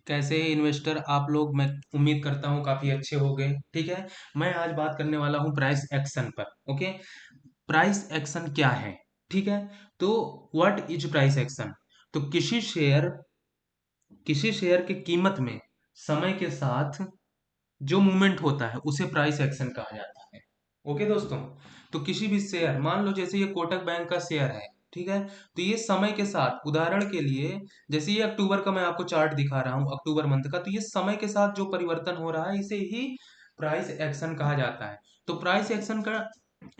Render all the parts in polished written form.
कैसे इन्वेस्टर आप लोग, मैं उम्मीद करता हूँ काफी अच्छे हो गए। ठीक है। मैं आज बात करने वाला हूँ प्राइस एक्शन पर। ओके। प्राइस एक्शन क्या है? ठीक है। तो व्हाट इज प्राइस एक्शन? तो किसी शेयर की कीमत में समय के साथ जो मूवमेंट होता है उसे प्राइस एक्शन कहा जाता है। ओके दोस्तों। तो किसी भी शेयर, मान लो जैसे ये कोटक बैंक का शेयर है। ठीक है। तो ये समय के साथ, उदाहरण के लिए जैसे ये अक्टूबर का मैं आपको चार्ट दिखा रहा हूँ, अक्टूबर मंथ का, तो ये समय के साथ जो परिवर्तन हो रहा है इसे ही प्राइस एक्शन कहा जाता है। तो प्राइस एक्शन का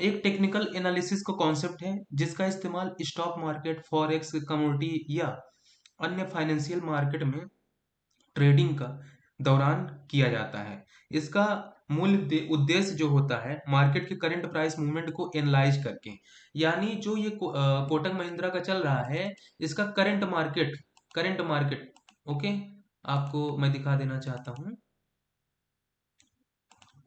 एक टेक्निकल एनालिसिस का कॉन्सेप्ट है जिसका इस्तेमाल स्टॉक मार्केट, फॉरेक्स, कमोडिटी या अन्य फाइनेंशियल मार्केट में ट्रेडिंग का दौरान किया जाता है। इसका मूल उद्देश्य जो होता है, मार्केट के करंट प्राइस मूवमेंट को एनालाइज करके, यानी जो ये कोटक महिंद्रा का चल रहा है, इसका करंट मार्केट। ओके। आपको मैं दिखा देना चाहता हूँ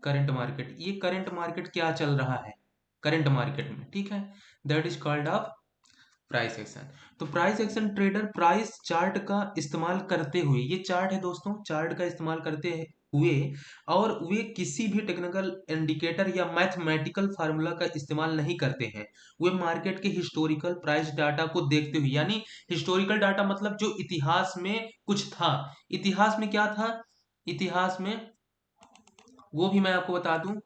करंट मार्केट, ये करंट मार्केट क्या चल रहा है करंट मार्केट में। ठीक है। That is called of price action. तो price action trader price chart का इस्तेमाल करते हुए, ये चार्ट है दोस्तों, चार्ट का इस्तेमाल करते हुए, और वे किसी भी टेक्निकल इंडिकेटर या मैथमेटिकल फार्मूला का इस्तेमाल नहीं करते हैं। वे मार्केट के हिस्टोरिकल प्राइस डाटा को देखते हुए, यानी हिस्टोरिकल डाटा मतलब जो इतिहास में कुछ था। इतिहास में क्या था? इतिहास में, वो भी मैं आपको बता दूं,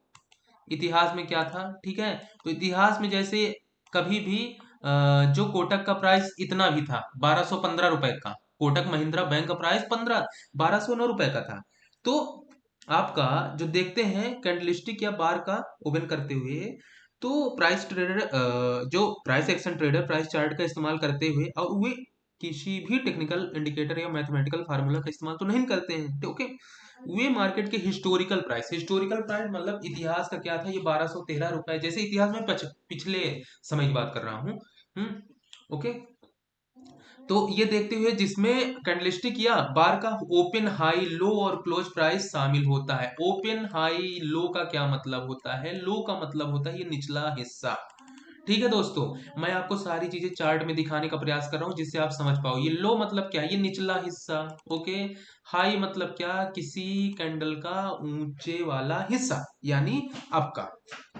इतिहास में क्या था। ठीक है। तो इतिहास में जैसे कभी भी जो कोटक का प्राइस इतना भी था, 1215 रुपए का, कोटक महिंद्रा बैंक का प्राइस 1209 रुपए का था। तो आपका जो देखते हैं कैंडलस्टिक या बार का ओपन करते हुए, तो प्राइस ट्रेडर, जो price action trader price chart का इस्तेमाल करते हुए, और वे किसी भी टेक्निकल इंडिकेटर या मैथमेटिकल फार्मूला का इस्तेमाल तो नहीं करते हैं। तो ओके। वे मार्केट के हिस्टोरिकल प्राइस मतलब इतिहास का क्या था, ये 1213 रुपए, जैसे इतिहास में पिछले समय की बात कर रहा हूँ। ओके। तो ये देखते हुए जिसमें कैंडलस्टिक या बार का ओपन, हाई, लो और क्लोज प्राइस शामिल होता है। ओपन, हाई, लो का क्या मतलब होता है? लो का मतलब होता है ये निचला हिस्सा। ठीक है दोस्तों। मैं आपको सारी चीजें चार्ट में दिखाने का प्रयास कर रहा हूँ जिससे आप समझ पाओ। ये लो मतलब क्या? ये निचला हिस्सा। ओके। हाई मतलब क्या? किसी कैंडल का ऊंचे वाला हिस्सा, यानी आपका।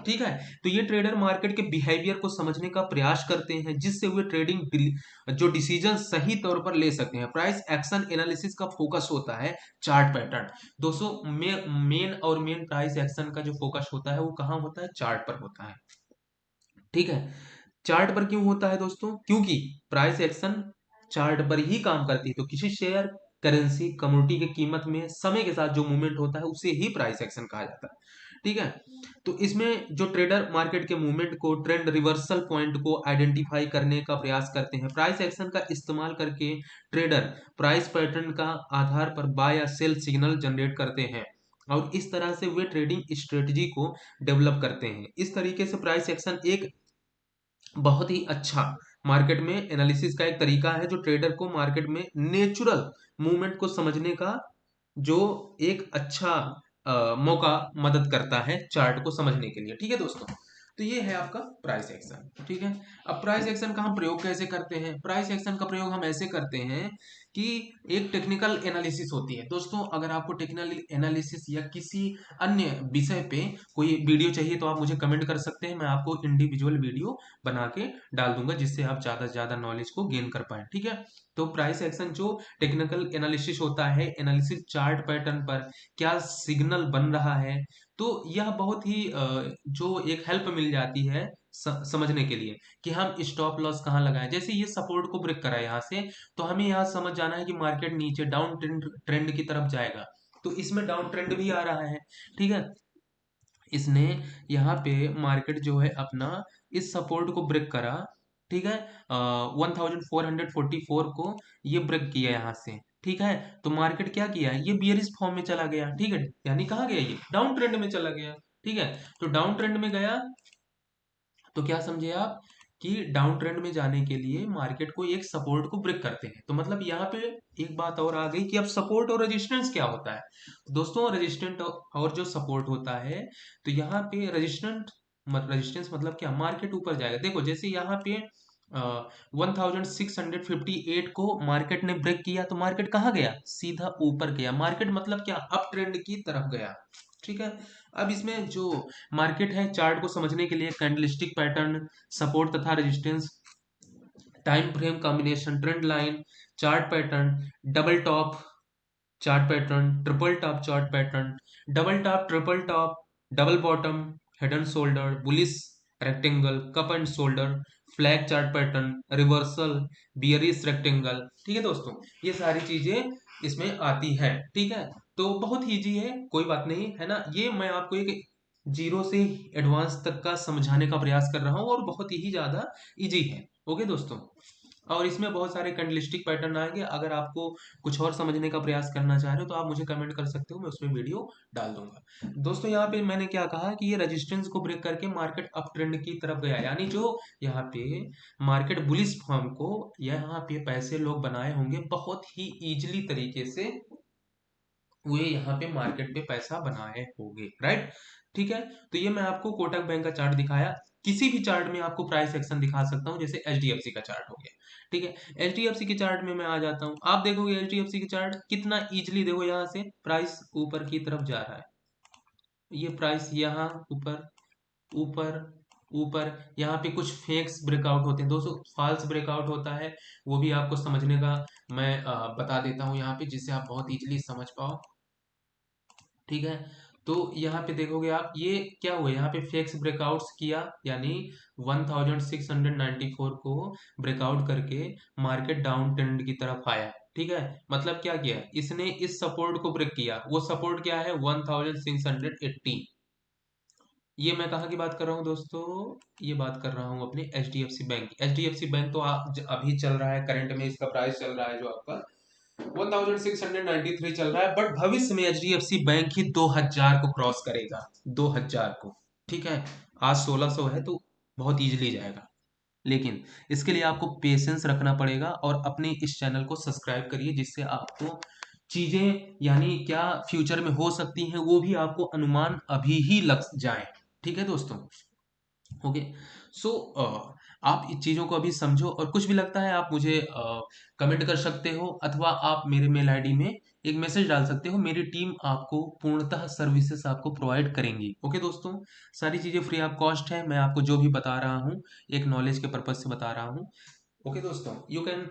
ठीक है। तो ये ट्रेडर मार्केट के बिहेवियर को समझने का प्रयास करते हैं जिससे वे ट्रेडिंग जो डिसीजन सही तौर पर ले सकते हैं। प्राइस एक्शन एनालिसिस का फोकस होता है चार्ट पैटर्न। दोस्तों, मेन प्राइस एक्शन का जो फोकस होता है वो कहाँ होता है? चार्ट पर होता है। ठीक है। चार्ट पर क्यों होता है दोस्तों? क्योंकि प्राइस एक्शन चार्ट पर ही काम करती है। तो किसी शेयर, करेंसी, कमोडिटी की कीमत में समय के साथ जो मूवमेंट होता है उसे ही प्राइस एक्शन कहा जाता है। ठीक है। तो इसमें जो ट्रेडर मार्केट के मूवमेंट को, ट्रेंड रिवर्सल पॉइंट को आइडेंटिफाई करने का प्रयास करते हैं। प्राइस एक्शन का इस्तेमाल करके ट्रेडर प्राइस पैटर्न का आधार पर बाय या सेल सिग्नल जनरेट करते हैं, और इस तरह से वे ट्रेडिंग स्ट्रेटजी को डेवलप करते हैं। इस तरीके से प्राइस एक्शन एक बहुत ही अच्छा मार्केट में एनालिसिस का एक तरीका है जो ट्रेडर को मार्केट में नेचुरल मूवमेंट को समझने का जो एक अच्छा मौका मदद करता है चार्ट को समझने के लिए। ठीक है दोस्तों। तो ये है आपका प्राइस एक्शन। ठीक है। अब प्राइस एक्शन का हम प्रयोग कैसे करते हैं? प्राइस एक्शन का प्रयोग हम ऐसे करते हैं कि एक टेक्निकल एनालिसिस होती है। दोस्तों, अगर आपको टेक्निकल एनालिसिस या किसी अन्य विषय पे कोई वीडियो चाहिए तो आप मुझे कमेंट कर सकते हैं, मैं आपको इंडिविजुअल वीडियो बना के डाल दूंगा जिससे आप ज्यादा से ज्यादा नॉलेज को गेन कर पाए। ठीक है। तो प्राइस एक्शन जो टेक्निकल एनालिसिस होता है, एनालिसिस चार्ट पैटर्न पर क्या सिग्नल बन रहा है, तो यह बहुत ही जो एक हेल्प मिल जाती है समझने के लिए कि हम स्टॉप लॉस कहाँ लगाएं। जैसे ये सपोर्ट को ब्रेक करा है यहाँ से, तो हमें यहाँ समझ जाना है कि मार्केट नीचे डाउन ट्रेंड की तरफ जाएगा। तो इसमें डाउन ट्रेंड भी आ रहा है। ठीक है। इसने यहाँ पे मार्केट जो है अपना इस सपोर्ट को ब्रेक करा। ठीक है। 1444 को ये ब्रेक किया यहाँ से। ठीक है। तो मार्केट क्या किया? ये बियरिश फॉर्म में चला गया। ठीक है। यानी कहाँ गया? ये डाउन ट्रेंड में चला गया। ठीक है। तो डाउन ट्रेंड में गया, तो क्या समझे आप कि डाउन ट्रेंड में जाने के लिए मार्केट को एक सपोर्ट को ब्रेक करते हैं। तो मतलब यहाँ पे एक बात और आ गई कि अब सपोर्ट और रेजिस्टेंस क्या होता है। तो दोस्तों, रेजिस्टेंट और जो सपोर्ट होता है, तो यहाँ पे रेजिस्टेंस मतलब क्या? मार्केट ऊपर जाएगा। देखो जैसे यहाँ पे 1658 को मार्केट ने ब्रेक किया तो मार्केट कहाँ गया, सीधा ऊपर गया। मार्केट मतलब क्या, अप ट्रेंड की तरफ गया। ठीक है। अब इसमें जो मार्केट है, चार्ट को समझने के लिए कैंडलस्टिक पैटर्न, सपोर्ट तथा resistance, time frame combination, trend line, chart pattern, double top chart pattern, triple top chart pattern, double top, triple top, double bottom, head and shoulder, bullish rectangle, cup and shoulder, flag chart pattern, reversal, bearish rectangle. ठीक है दोस्तों, ये सारी चीजें इसमें आती है। ठीक है, तो बहुत ईजी है, कोई बात नहीं है ना। ये मैं आपको एक जीरो से एडवांस तक का समझाने का प्रयास कर रहा हूँ और बहुत ही ज्यादा इजी है। ओके दोस्तों, और इसमें बहुत सारे कैंडलिस्टिक पैटर्न आएंगे। अगर आपको कुछ और समझने का प्रयास करना चाह रहे हो तो आप मुझे कमेंट कर सकते हो, मैं उसमें वीडियो डाल दूंगा। दोस्तों यहाँ पे मैंने क्या कहा कि ये रेजिस्टेंस को ब्रेक करके मार्केट अप ट्रेंड की तरफ गया, यानी जो यहाँ पे मार्केट बुलिश फॉर्म को यहाँ पे पैसे लोग बनाए होंगे बहुत ही इजीली तरीके से, वे यहाँ पे मार्केट पे पैसा बनाए होंगे, राइट। ठीक है, तो ये मैं आपको कोटक बैंक का चार्ट दिखाया। किसी भी चार्ट में आपको प्राइस एक्शन दिखा सकता हूँ, जैसे एचडीएफसी का चार्ट हो गया। ठीक है, एचडीएफसी के चार्ट में मैं आ जाता हूँ, आप देखोगे एचडीएफसी के चार्ट कितना इजीली, देखो यहाँ से प्राइस ऊपर की तरफ जा रहा है, ये प्राइस यहाँ ऊपर ऊपर ऊपर, यहाँ पे कुछ फेक्स ब्रेकआउट होते हैं दोस्तों, फॉल्स ब्रेकआउट होता है, वो भी आपको समझने का मैं बता देता हूँ यहाँ पे, जिससे आप बहुत इजीली समझ पाओ। ठीक है, तो यहाँ पे देखोगे आप, ये क्या हुआ, यहाँ पे फेक्स ब्रेकआउट्स किया, यानी 1694 को ब्रेकआउट करके मार्केट डाउन ट्रेंड की तरफ आया। ठीक है, मतलब क्या किया इसने, इस सपोर्ट को ब्रेक किया, वो सपोर्ट क्या है 1680। ये मैं कहाँ की बात कर रहा हूँ दोस्तों, ये बात कर रहा हूँ अपने H D F C bank की। H D F C bank तो अभी चल रहा है, करंट में इसका प्राइस चल रहा है जो आपका 1693 चल रहा है, बट भविष्य में एचडीएफसी बैंक ही 2000 को क्रॉस करेगा, 2000 को। ठीक है, आज 1600 है तो बहुत इजीली जाएगा, लेकिन इसके लिए आपको पेशेंस रखना पड़ेगा और अपने इस चैनल को सब्सक्राइब करिए, जिससे आपको चीजें यानी क्या फ्यूचर में हो सकती हैं वो भी आपको अनुमान अभी ही लग जाए। ठीक है दोस्तों, ओके। सो आप इस चीज़ों को अभी समझो, और कुछ भी लगता है आप मुझे कमेंट कर सकते हो, अथवा आप मेरे मेल आईडी में एक मैसेज डाल सकते हो, मेरी टीम आपको पूर्णतः सर्विसेज आपको प्रोवाइड करेंगी। ओके दोस्तों, सारी चीज़ें फ्री ऑफ कॉस्ट है, मैं आपको जो भी बता रहा हूँ एक नॉलेज के पर्पज से बता रहा हूँ। ओके दोस्तों, you can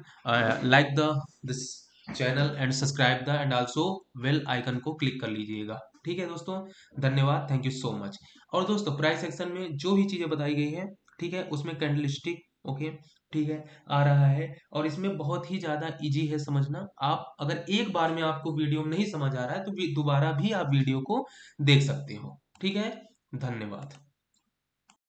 like the this channel and subscribe the and also bell icon को क्लिक कर लीजिएगा। ठीक है दोस्तों, धन्यवाद, थैंक यू सो मच। और दोस्तों प्राइस सेक्शन में जो भी चीजें बताई गई है, ठीक है, उसमें कैंडलस्टिक, ओके, ठीक है, आ रहा है, और इसमें बहुत ही ज्यादा इजी है समझना। आप अगर एक बार में आपको वीडियो नहीं समझ आ रहा है तो दोबारा भी आप वीडियो को देख सकते हो। ठीक है, धन्यवाद।